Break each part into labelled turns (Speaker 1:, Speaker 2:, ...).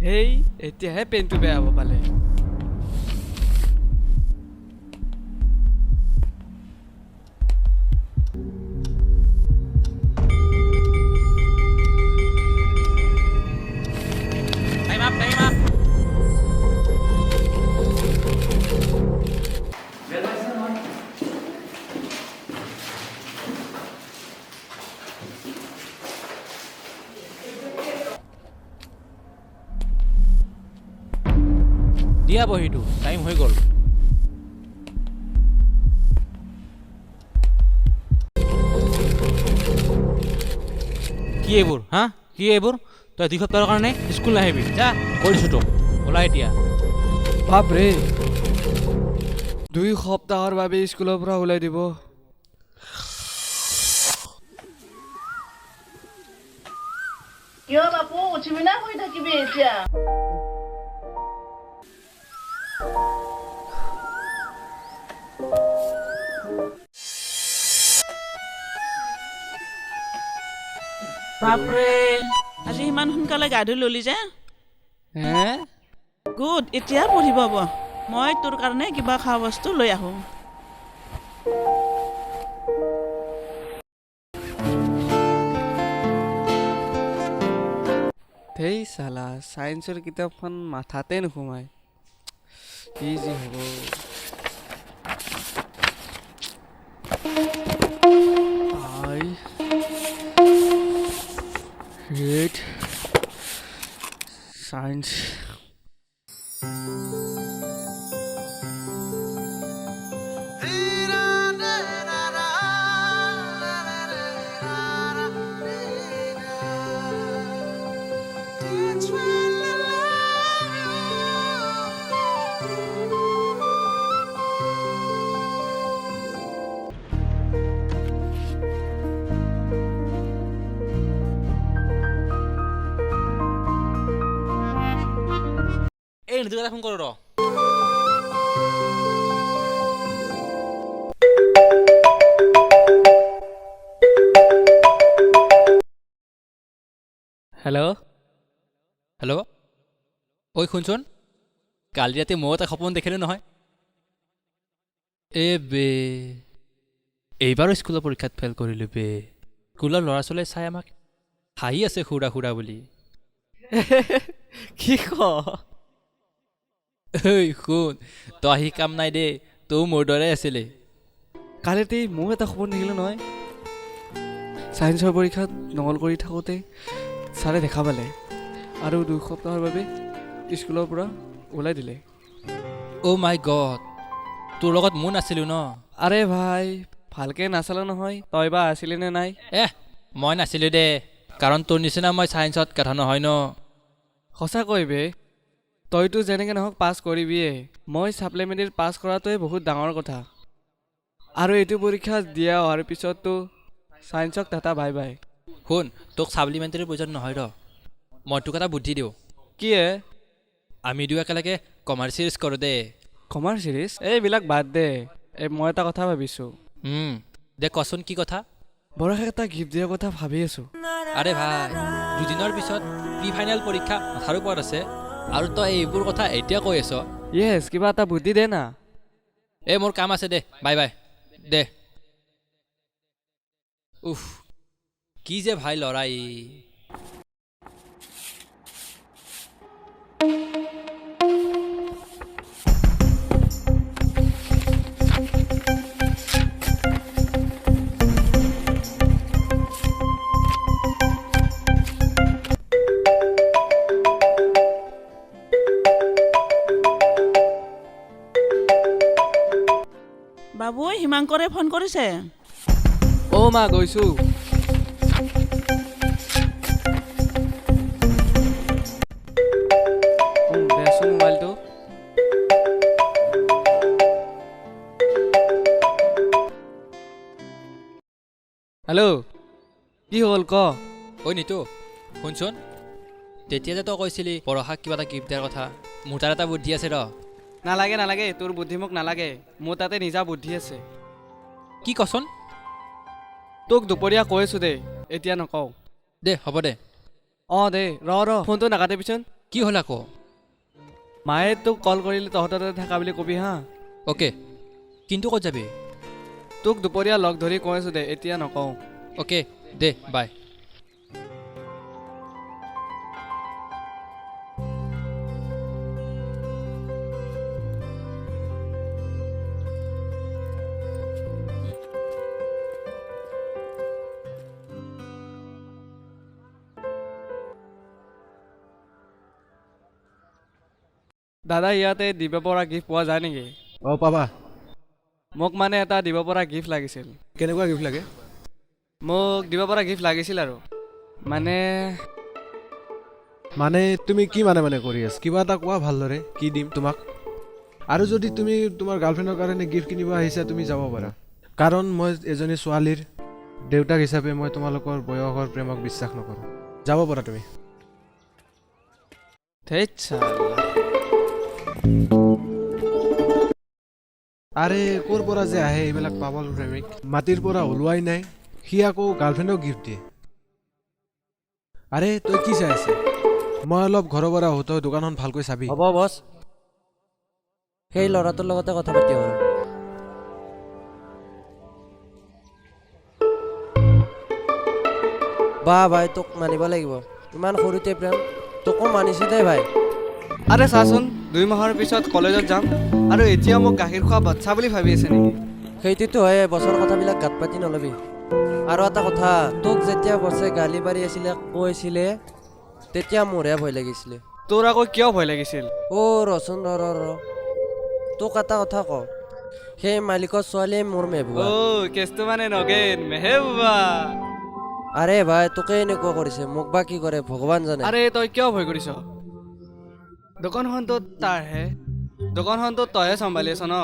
Speaker 1: হেই এতিয়াহে পেনটো বেয়া হ'ব পালে
Speaker 2: দিয়া বহিটো টাইম হৈ গ'ল কি এইবোৰ হা কি এইবোৰ তই 2 সপ্তাহৰ কাৰণে স্কুল নাহিবি যা কৰিছোঁ তোক ওলাই এতিয়া
Speaker 1: বাপৰে 2 সপ্তাহৰ বাবে স্কুলৰ পৰা ওলাই দিব
Speaker 3: কিয় বাপু উঠিবি না শুই থাকিবি এতিয়া
Speaker 4: বাপৰে আজি ইমান সোনকালে গা ধুই ললি যে
Speaker 1: হে
Speaker 4: গুড এতিয়া পঢ়িব হ'ব মই তোৰ কাৰণে কিবা খোৱা বস্তু লৈ আহোঁ
Speaker 1: ধেই চালা চায়েন্সৰ কিতাপখন মাথাতে নোসোমায় কি যি হ'ব I hate science.
Speaker 2: এই নিতু এটা ফোন কৰোঁ ৰ
Speaker 1: হেল্ল'
Speaker 2: হেল্ল' ঐ শুনচোন কালি ৰাতি ময়ো এটা সপোন দেখিলোঁ নহয় এ বে এইবাৰো স্কুলৰ পৰীক্ষাত ফেইল কৰিলোঁ বে স্কুলৰ ল'ৰা ছোৱালীয়ে চাই আমাক হাঁহি আছে খুৰা খুৰা বুলি
Speaker 1: কি ক
Speaker 2: ঐ শুন তই আহি কাম নাই দেই তই মোৰ দৰে আছিলি
Speaker 1: কালি ৰাতি ময়ো এটা সপোন দেখিলোঁ নহয় চায়েন্সৰ পৰীক্ষাত নকল কৰি থাকোঁতে ছাৰে দেখা পালে আৰু 2 সপ্তাহৰ বাবে স্কুলৰ পৰা ওলাই দিলে
Speaker 2: অ' মাই গড তোৰ লগত মই নাছিলোঁ ন
Speaker 1: আৰে ভাই ভালকৈ নাচালা নহয় তই বা আছিলি নে নাই
Speaker 2: মই নাছিলোঁ দে কাৰণ তোৰ নিচিনা মই চায়েন্সত কথা নহয় ন
Speaker 1: সঁচাকৈ বে তইতো যেনেকৈ নহওক পাছ কৰিবিয়ে মই ছাপ্লিমেণ্টেৰী পাছ কৰাটোৱে বহুত ডাঙৰ কথা আৰু এইটো পৰীক্ষা দিয়া হোৱাৰ পিছততো চায়েন্সক টাটা বাই বাই
Speaker 2: শুন তোক ছাপ্লিমেণ্টেৰীৰ প্ৰয়োজন নহয় ৰ মই তোক এটা বুদ্ধি দিওঁ
Speaker 1: কি হে
Speaker 2: আমি দুয়ো একেলগে কমাৰ্চ চিৰিজ কৰোঁ দে
Speaker 1: কমাৰ্চ চিৰিজ এইবিলাক বাদ দে মই এটা কথা ভাবিছোঁ
Speaker 2: দে কচোন কি কথা
Speaker 1: বৰষাক এটা গিফ্ট দিয়াৰ কথা ভাবি আছোঁ
Speaker 2: আৰে ভাই 2 দিনৰ পিছত প্ৰি ফাইনেল পৰীক্ষা মাথাৰ ওপৰত আছে আৰু তই এইবোৰ কথা এতিয়া কৈ আছ
Speaker 1: য়েছ কিবা এটা বুদ্ধি দে না
Speaker 2: এই মোৰ কাম আছে দে বাই বাই দে উফ কি যে ভাই ল'ৰা ই
Speaker 4: বাবু হিমাংকৰে ফোন কৰিছে
Speaker 1: অ' মা গৈছোঁ দেচোন মোবাইলটো হেল্ল' কি হ'ল ক
Speaker 2: ঐ নিতু শুনচোন তেতিয়া যে তই কৈছিলি পৰশাক কিবা এটা গিফ্ট দিয়াৰ কথা মোৰ তাৰ এটা বুদ্ধি আছে ৰ
Speaker 1: নালাগে নালাগে তোৰ বুদ্ধি মোক নালাগে মোৰ তাতে নিজা বুদ্ধি আছে
Speaker 2: কি কচোন
Speaker 1: তোক দুপৰীয়া কৈছোঁ দেই এতিয়া নকওঁ
Speaker 2: দে হ'ব দে
Speaker 1: অঁ দে ৰ ফোনটো নাকাটিবিচোন
Speaker 2: কি হ'ল আকৌ
Speaker 1: মায়ে তোক কল কৰিলে তহঁতৰ তাতে থাকা বুলি কবি হা
Speaker 2: অ'কে কিন্তু ক'ত যাবি
Speaker 1: তোক দুপৰীয়া লগ ধৰি কৈছোঁ দে এতিয়া নকওঁ
Speaker 2: অ'কে দে বাই
Speaker 1: দাদা ইয়াতে দিব পৰা গিফ্ট পোৱা যায় নেকি
Speaker 5: অঁ পাবা
Speaker 1: মোক মানে এটা দিব পৰা গিফ্ট লাগিছিল
Speaker 5: কেনেকুৱা গিফ্ট লাগে
Speaker 1: মোক দিব পৰা গিফ্ট লাগিছিল আৰু মানে
Speaker 5: মানে তুমি কি মানে কৰি আছা কিবা এটা কোৱা ভালদৰে কি দিম তোমাক আৰু যদি তুমি তোমাৰ গাৰ্লফ্ৰেণ্ডৰ কাৰণে গিফ্ট কিনিব আহিছা তুমি যাব পাৰা কাৰণ মই এজনী ছোৱালীৰ দেউতাক হিচাপে মই তোমালোকৰ বয়সৰ প্ৰেমক বিশ্বাস নকৰোঁ যাব পাৰা তুমি
Speaker 1: ধেৎ চাল্লা
Speaker 5: আৰে ক'ৰ পৰা যে আহে এইবিলাক পাগল প্ৰেমিক মাটিৰ পৰা ওলোৱাই নাই সি আকৌ গাৰ্লফ্ৰেণ্ডক গিফ্ট দিয়ে আৰে তই কি চাই আছে মই অলপ ঘৰৰ পৰা আহোঁ তই দোকানখন ভালকৈ চাবি
Speaker 6: হ'ব বছ সেই ল'ৰাটোৰ লগতে কথা পাতি আৰু বা ভাই তোক মানিব লাগিব ইমান সৰুতে প্ৰেম তোকো মানিছে দেই ভাই
Speaker 1: আৰে চাচোন 2 মাহৰ পিছত কলেজত যাম আৰু এতিয়া মোক গাখীৰ খোৱা বাচ্চা বুলি ভাবি আছে নেকি
Speaker 6: সেইটোতো হয় বছৰ কথাবিলাক গাত পাতি নলবি আৰু এটা কথা তোক যেতিয়া বছে গালি পাৰি আছিলে কৈছিলে তেতিয়া মোৰহে ভয় লাগিছিলে
Speaker 1: তোৰ আকৌ কিয় ভয় লাগিছিল
Speaker 6: অ' ৰচোন ৰ তোক এটা কথা ক সেই মালিকৰ ছোৱালীয়ে মোৰ মেহবুবা
Speaker 1: অ' কেছটো মানে নগেন মেহেবুবা
Speaker 6: আৰে ভাই তোকে এনেকুৱা কৰিছে মোক বা কি কৰে ভগৱান জানে
Speaker 1: আৰে তই কিয় ভয় কৰিছ দোকানখনতো তাৰহে দোকানখনতো তইহে চম্ভালি আছ ন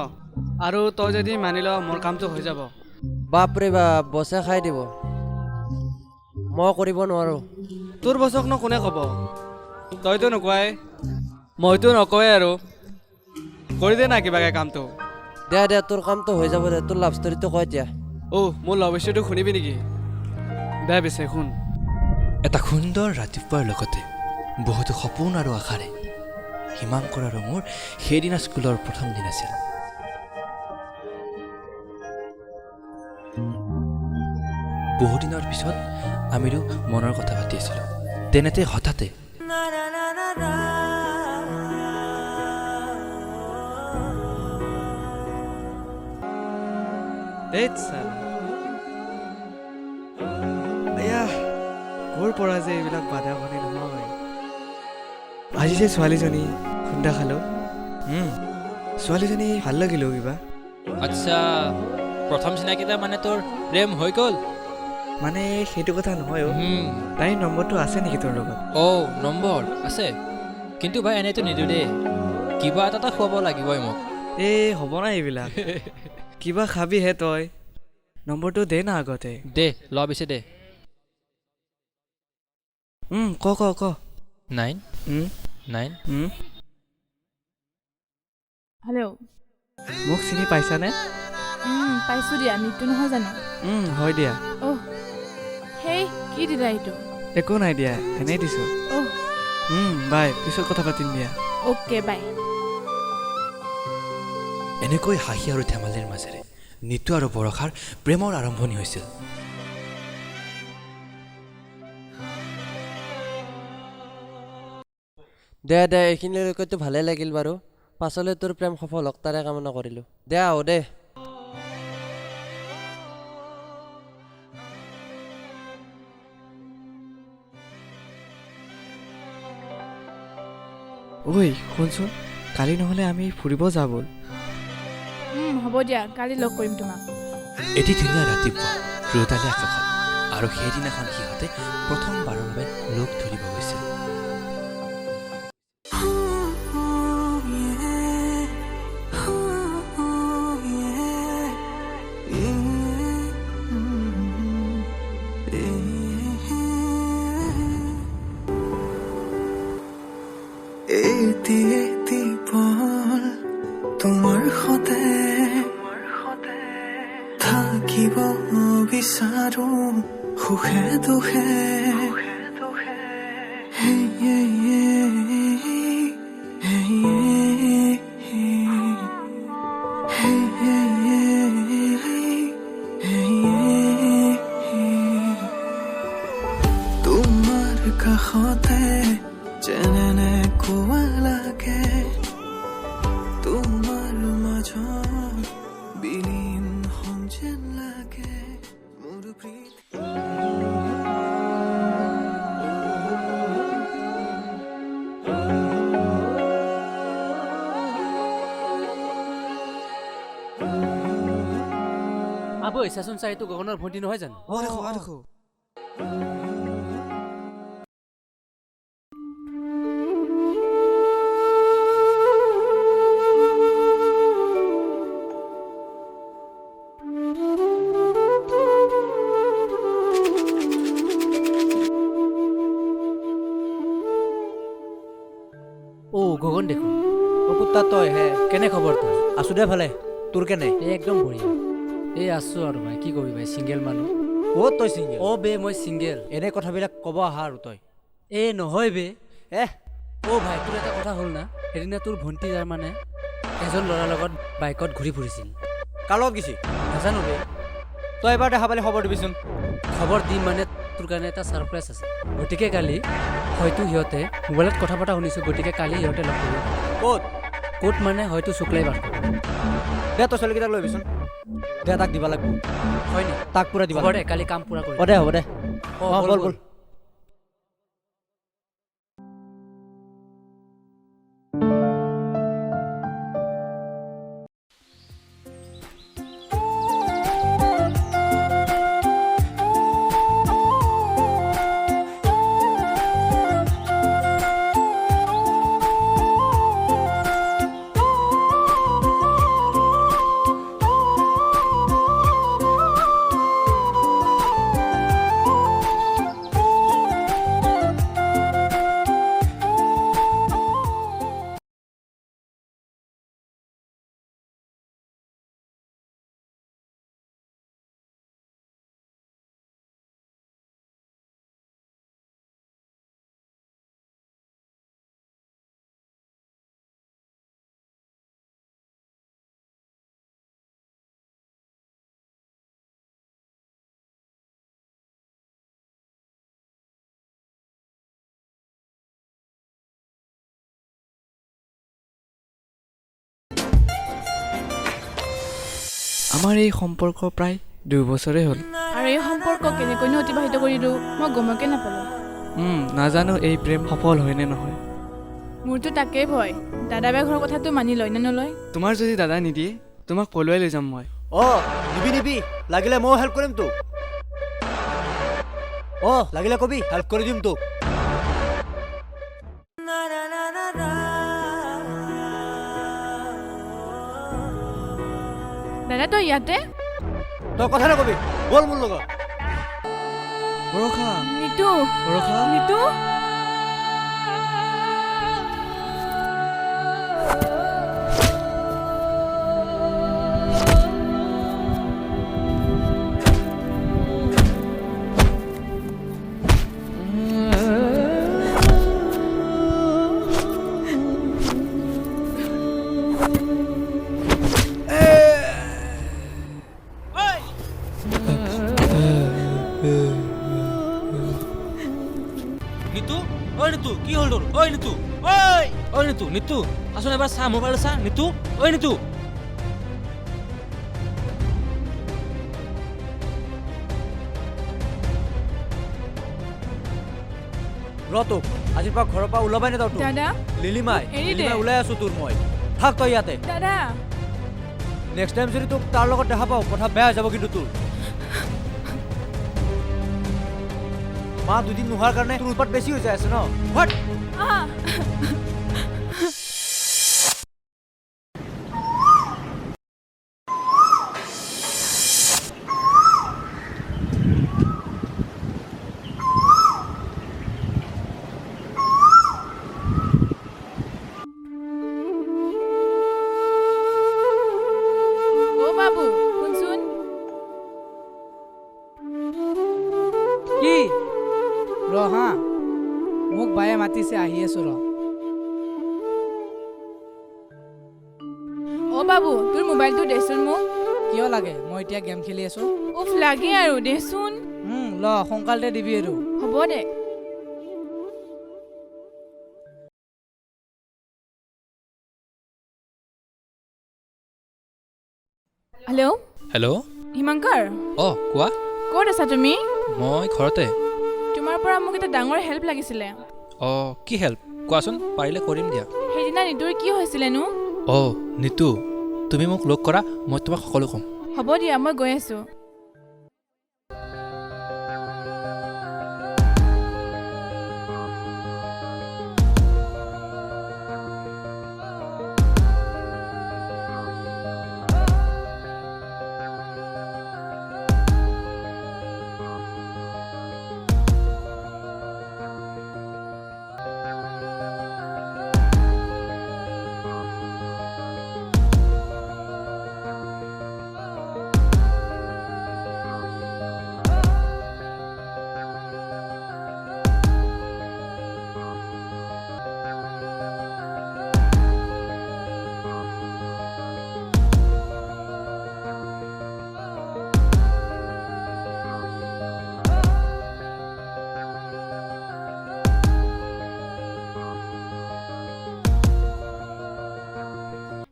Speaker 1: আৰু তই যদি মানি ল মোৰ কামটো হৈ যাব
Speaker 6: বাপৰে বাপ বছে খাই দিব মই কৰিব নোৱাৰো
Speaker 1: তোৰ বছকনো কোনে ক'ব তইতো নোকোৱাই মইতো নকওঁৱেই আৰু কৰি দে না কিবাকে কামটো
Speaker 6: দে তোৰ কামটো হৈ যাব দে তোৰ লাভ ষ্টৰিটো ক এতিয়া
Speaker 1: অ' মোৰ লভ ষ্টৰিটো শুনিবি নেকি দে পিছে শুন
Speaker 2: এটা সুন্দৰ ৰাতিপুৱাৰ লগতে বহুতো সপোন আৰু আশাৰে হিমাংকৰ আৰু মোৰ সেইদিনা স্কুলৰ প্ৰথম দিন আছিল বহুদিনৰ পিছত আমিৰো মনৰ কথা পাতি আছিলোঁ তেনেতে হঠাতে
Speaker 1: ধেৎ চালা এয়া ক'ৰ পৰা যে এইবিলাক বাধা বনি নহয় আজি যে ছোৱালীজনী খুন্দা খালো ছোৱালীজনী ভাল লাগিলো কিবা
Speaker 2: আচ্ছা প্ৰথম চিনাকিটা মানে তোৰ প্ৰেম হৈ গ'ল
Speaker 1: মানে সেইটো কথা নহয় তাইৰ নম্বৰটো আছে নেকি তোৰ লগত
Speaker 2: অ' নম্বৰ আছে কিন্তু ভাই এনেইতো নিদিওঁ দেই কিবা এটা খুৱাব লাগিবই মোক
Speaker 1: এই হ'ব নাই এইবিলাক কিবা খাবিহে তই নম্বৰটো দে না আগতে
Speaker 2: দে ল পিছে দে
Speaker 1: ক
Speaker 2: 9
Speaker 7: হেল্ল'
Speaker 1: মোক চিনি পাইছানে
Speaker 7: পাইছোঁ দিয়া নিতু নহয় জানো
Speaker 1: হয় দিয়া
Speaker 7: অহ সেই কি দিলা এইটো
Speaker 1: একো নাই দিয়া এনেই দিছোঁ
Speaker 7: অহ
Speaker 1: বাই পিছত কথা পাতিম দিয়া
Speaker 7: অ'কে বাই
Speaker 2: এনেকৈ হাঁহি আৰু ধেমালিৰ মাজেৰে নিতু আৰু বৰষাৰ প্ৰেমৰ আৰম্ভণি হৈছিল
Speaker 6: দে দে এইখিনিলৈকেতো ভালে লাগিল বাৰু পাছলৈ তোৰ প্ৰেম সফল হওক তাৰে কামনা কৰিলোঁ দে আহো দে
Speaker 1: ঐ শুনচোন কালি নহ'লে আমি ফুৰিব যাওঁ ব'ল
Speaker 7: হ'ব দিয়া কালি লগ কৰিম তোমাক
Speaker 2: এটি ধুনীয়া ৰাতিপুৱা ৰ'দালি আকাশত আৰু সেইদিনাখন সিহঁতে প্ৰথমবাৰৰ বাবে লগ ধৰিব গৈছিল
Speaker 8: এটি এটি পল তোমাৰ সতে থাকিব বিচাৰো সুখে দুখে তোমাৰ কাষতে যেনে কোৱা লাগে তোমাৰ মাজত বিলীন হম যেন লাগে মোৰ প্ৰীতি
Speaker 9: আবৌ চাচোন চা এইটো গগনৰ ভণ্টি নহয় জানো
Speaker 1: দেখো
Speaker 9: গগন দেখোন
Speaker 6: কুত্তা তই হে
Speaker 9: কেনে খবৰ তোৰ
Speaker 6: আছো দে ভালে তোৰ কেনে
Speaker 9: এই একদম বঢ়িয়া এই আছো আৰু ভাই কি কৰিবি ভাই চিংগেল মানুহ
Speaker 6: ক'ত তই চিংগেল
Speaker 9: অ বে মই চিংগেল
Speaker 6: এনে কথাবিলাক ক'ব আহা আৰু তই
Speaker 9: এই নহয় বে অ ভাই তোৰ এটা কথা হ'ল না সেইদিনা তোৰ ভণ্টি যাৰ মানে এজন ল'ৰাৰ লগত বাইকত ঘূৰি ফুৰিছিল
Speaker 6: কাৰ লগত গৈছি
Speaker 9: নাজানো বে
Speaker 6: তই এবাৰ দেখা পালে খবৰ দিবিচোন
Speaker 9: খবৰ দিম মানে তোৰ কাৰণে এটা ছাৰপ্ৰাইজ আছে গতিকে কালি হয়তো সিহঁতে মোবাইলত কথা পতা শুনিছোঁ গতিকে কালি সিহঁতে লগ কৰিব
Speaker 6: ক'ত
Speaker 9: ক'ত মানে হয়তো শুক্লাই বাৰ
Speaker 6: দে তই ছোৱালীকেইটাক লৈ আহিবিচোন দে তাক দিবা লাগিব
Speaker 9: হয় নি
Speaker 6: তাক পুৰা দিবা
Speaker 9: হ'ব দে কালি কাম পুৰা কৰি
Speaker 6: হ'ব দে হ'ব দে
Speaker 9: ব'ল,
Speaker 6: ব'ল
Speaker 1: আমাৰ এই সম্পৰ্ক প্ৰায় 2 বছৰেই হ'ল
Speaker 7: আৰু এই সম্পৰ্ক কেনেকৈনো অতিবাহিত কৰিলোঁ মই গমকে নাপালোঁ
Speaker 1: নাজানো এই প্ৰেম সফল হয় নে নহয়
Speaker 7: মোৰতো তাকেই ভয় দাদা বাই ঘৰৰ কথাটো মানি লয় নে নলয়
Speaker 1: তোমাৰ যদি দাদা নিদিয়ে তোমাক পলুৱাই লৈ যাম মই
Speaker 6: নিবি লাগিলে ময়ো হেল্প কৰিম তোক লাগিলে কবি হেল্প কৰি দিম তোক
Speaker 7: দাদা তই ইয়াতে
Speaker 6: তই কথা নকবি বল মোৰ লগত
Speaker 1: বৰষা
Speaker 7: নিতু
Speaker 1: বৰষা
Speaker 7: নিতু
Speaker 10: নিতু কি হ'ল তোৰ ঐ নিতু নিতু আচোন এবাৰ চা মোবাইল চা নিতু নিতু
Speaker 6: তোক আজিৰ পৰা ঘৰৰ পৰা ওলাবাই নে তই
Speaker 7: দাদা
Speaker 6: লিলিমাই
Speaker 7: এৰি দে।
Speaker 6: ওলাই আছো তোৰ মই থাক তই ইয়াতে
Speaker 7: দাদা
Speaker 6: নেক্সট টাইম যদি তোক তাৰ লগত দেখা পাওঁ কথা বেয়া হৈ যাব কিন্তু তোৰ মা দুদিন নোহোৱাৰ কাৰণে তোৰ উৎপাত বেছি হৈ যায় আছে ন হট
Speaker 7: আহ অ বাবু শুনচোন
Speaker 9: কি ৰ হা মোক বায়ে মাতিছে আহি আছো ৰ
Speaker 7: অ বাবু তোৰ মোবাইলটো দেচোন মোক
Speaker 9: কিয় লাগে মই এতিয়া গেম খেলি আছো
Speaker 7: উফ লাগে আৰু দেচোন
Speaker 9: ল সোনকালতে দিবি আৰু
Speaker 7: হ'ব দে হেল্ল'
Speaker 2: হেল্ল'
Speaker 7: হিমাংকৰ
Speaker 2: অঁ কোৱা
Speaker 7: ক'ত আছা তুমি
Speaker 2: মই ঘৰতে
Speaker 7: তোমাৰ পৰা মোক এটা ডাঙৰ হেল্প লাগিছিলে
Speaker 2: অঁ কি হেল্প কোৱাচোন পাৰিলে কৰিম দিয়া
Speaker 7: সেইদিনা নিতুৰ কি হৈছিলেনো
Speaker 2: অঁ নিতু তুমি মোক লগ কৰা মই তোমাক সকলো ক'ম
Speaker 7: হ'ব দিয়া মই গৈ আছোঁ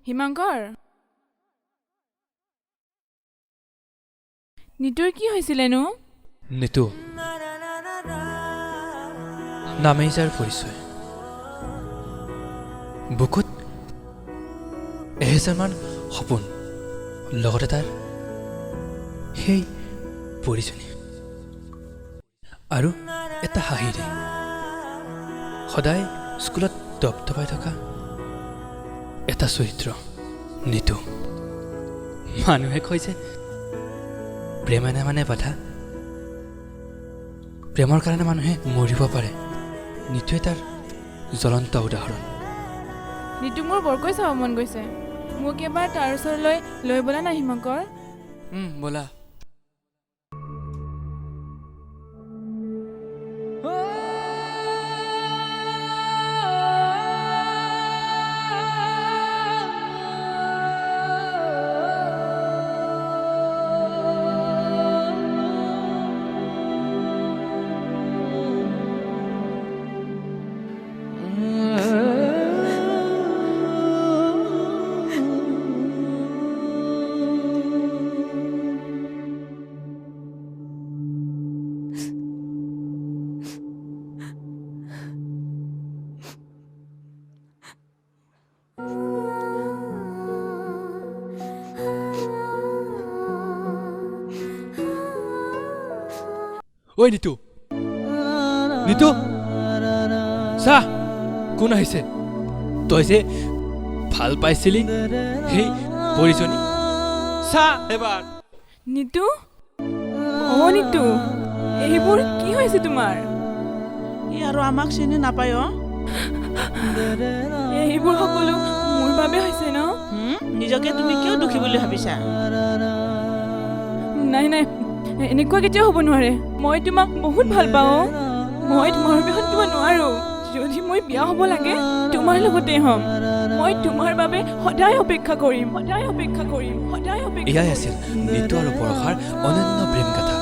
Speaker 7: হিমাংকৰ নিতুৰ কি হৈছিলেনো
Speaker 2: নিতু নামেই যাৰ পৰিচয় বুকুত 1000মান সপোন লগতে তাৰ সেই পৰিজনী আৰু এটা হাঁহিৰে সদায় স্কুলত দপদপাই থকা এটা চৰিত্ৰ নিতু মানুহে কয় যে প্ৰেম এনে মানে বাধা প্ৰেমৰ কাৰণে মানুহে মৰিব পাৰে নিতুৱে তাৰ জ্বলন্ত উদাহৰণ
Speaker 7: নিতুক মোৰ বৰকৈ চাব মন গৈছে মোক এবাৰ তাৰ ওচৰলৈ লৈ ব'লা না হিমাংকৰ
Speaker 2: ব'লা ঐ নিতু নিতু চা কোন আহিছে তই যে ভাল পাইছিলি সেই পৰিজনী চা এবাৰ
Speaker 7: নিতু অ নিতু এইবোৰ কি হৈছে তোমাৰ
Speaker 4: ই আৰু আমাক চিনি নাপায়
Speaker 7: এইবোৰ সকলো মোৰ বাবে হৈছে ন
Speaker 4: নিজকে তুমি কিয় দুখী বুলি ভাবিছা
Speaker 7: নাই নাই এনেকুৱা কেতিয়াও হ'ব নোৱাৰে মই তোমাক বহুত ভাল পাওঁ মই তোমাৰ বাবে থাকিব নোৱাৰো যদি মই বিয়া হ'ব লাগে তোমাৰ লগতে হ'ম মই তোমাৰ বাবে সদায় অপেক্ষা কৰিম সদায় অপেক্ষা কৰিম সদায় অপেক্ষা
Speaker 2: এয়াই আছিল নিতু আৰু বৰষাৰ অনন্য প্ৰেম কথা